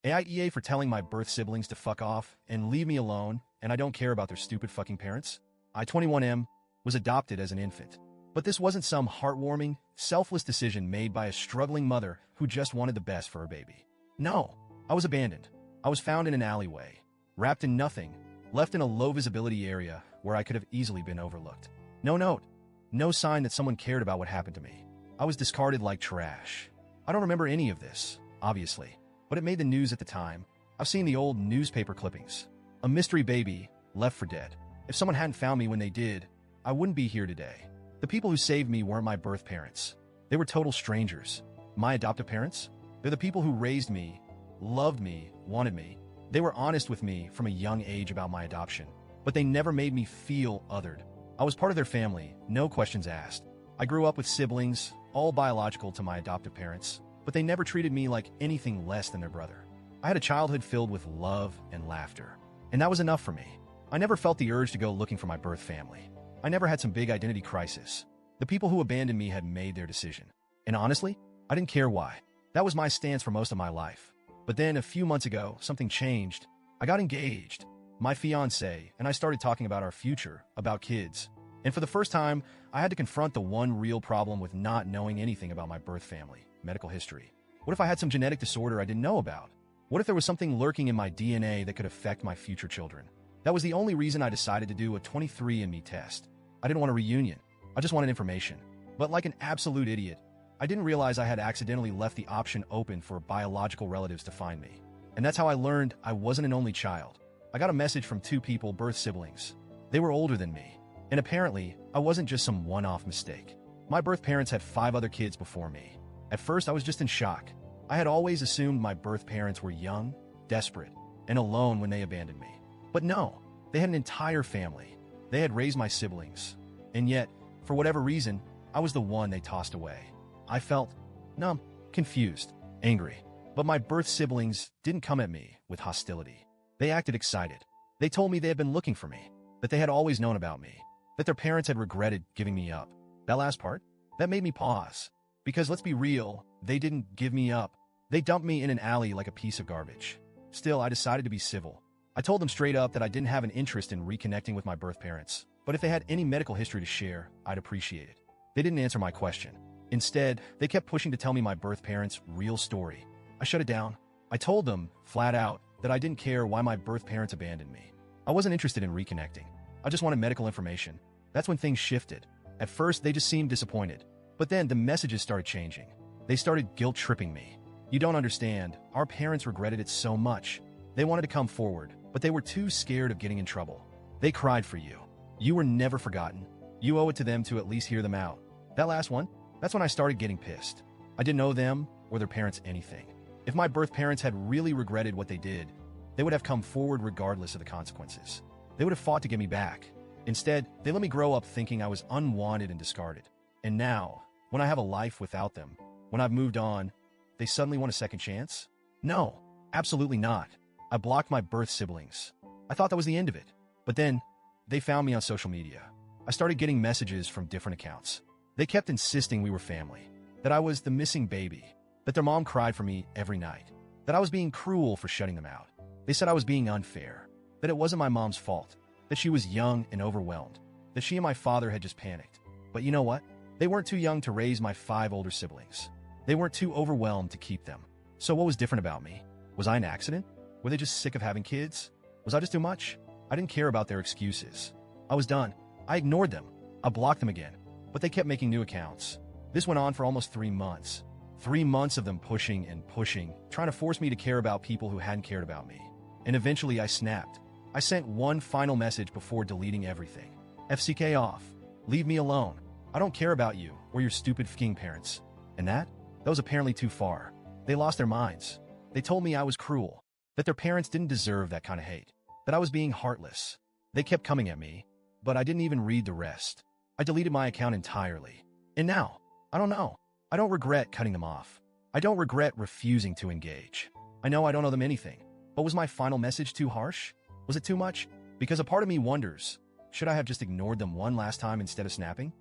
AITA for telling my birth siblings to fuck off and leave me alone, and I don't care about their stupid fucking parents. I, 21M, was adopted as an infant. But this wasn't some heartwarming, selfless decision made by a struggling mother who just wanted the best for her baby. No, I was abandoned. I was found in an alleyway, wrapped in nothing, left in a low-visibility area where I could have easily been overlooked. No note, no sign that someone cared about what happened to me. I was discarded like trash. I don't remember any of this, obviously, but it made the news at the time. I've seen the old newspaper clippings. A mystery baby, left for dead. If someone hadn't found me when they did, I wouldn't be here today. The people who saved me weren't my birth parents. They were total strangers. My adoptive parents? They're the people who raised me, loved me, wanted me. They were honest with me from a young age about my adoption, but they never made me feel othered. I was part of their family, no questions asked. I grew up with siblings, all biological to my adoptive parents, but they never treated me like anything less than their brother. I had a childhood filled with love and laughter, and that was enough for me. I never felt the urge to go looking for my birth family. I never had some big identity crisis. The people who abandoned me had made their decision. And honestly, I didn't care why. That was my stance for most of my life. But then a few months ago, something changed. I got engaged, my fiancé, and I started talking about our future, about kids. And for the first time, I had to confront the one real problem with not knowing anything about my birth family, medical history. What if I had some genetic disorder I didn't know about? What if there was something lurking in my DNA that could affect my future children? That was the only reason I decided to do a 23andMe test. I didn't want a reunion. I just wanted information. But like an absolute idiot, I didn't realize I had accidentally left the option open for biological relatives to find me. And that's how I learned I wasn't an only child. I got a message from two people, birth siblings. They were older than me. And apparently, I wasn't just some one-off mistake. My birth parents had 5 other kids before me. At first, I was just in shock. I had always assumed my birth parents were young, desperate, and alone when they abandoned me. But no, they had an entire family. They had raised my siblings. And yet, for whatever reason, I was the one they tossed away. I felt numb, confused, angry. But my birth siblings didn't come at me with hostility. They acted excited. They told me they had been looking for me, that they had always known about me, that their parents had regretted giving me up. That last part, that made me pause. Because let's be real, they didn't give me up. They dumped me in an alley like a piece of garbage. Still, I decided to be civil. I told them straight up that I didn't have an interest in reconnecting with my birth parents, but if they had any medical history to share, I'd appreciate it. They didn't answer my question. Instead, they kept pushing to tell me my birth parents' real story. I shut it down. I told them, flat out, that I didn't care why my birth parents abandoned me. I wasn't interested in reconnecting. I just wanted medical information. That's when things shifted. At first, they just seemed disappointed. But then the messages started changing. They started guilt-tripping me. You don't understand. Our parents regretted it so much. They wanted to come forward, but they were too scared of getting in trouble. They cried for you. You were never forgotten. You owe it to them to at least hear them out. That last one, that's when I started getting pissed. I didn't owe them or their parents anything. If my birth parents had really regretted what they did, they would have come forward regardless of the consequences. They would have fought to get me back. Instead, they let me grow up thinking I was unwanted and discarded. And now, when I have a life without them, when I've moved on, they suddenly want a second chance? No, absolutely not. I blocked my birth siblings. I thought that was the end of it. But then, they found me on social media. I started getting messages from different accounts. They kept insisting we were family, that I was the missing baby, that their mom cried for me every night, that I was being cruel for shutting them out. They said I was being unfair, that it wasn't my mom's fault, that she was young and overwhelmed, that she and my father had just panicked. But you know what? They weren't too young to raise my 5 older siblings. They weren't too overwhelmed to keep them. So what was different about me? Was I an accident? Were they just sick of having kids? Was I just too much? I didn't care about their excuses. I was done. I ignored them. I blocked them again. But they kept making new accounts. This went on for almost 3 months. 3 months of them pushing and pushing, trying to force me to care about people who hadn't cared about me. And eventually I snapped. I sent one final message before deleting everything. FCK off. Leave me alone. I don't care about you or your stupid f***ing parents. And that was apparently too far. They lost their minds. They told me I was cruel, that their parents didn't deserve that kind of hate, that I was being heartless. They kept coming at me, but I didn't even read the rest. I deleted my account entirely. And now, I don't know. I don't regret cutting them off. I don't regret refusing to engage. I know I don't owe them anything, but was my final message too harsh? Was it too much? Because a part of me wonders, should I have just ignored them one last time instead of snapping?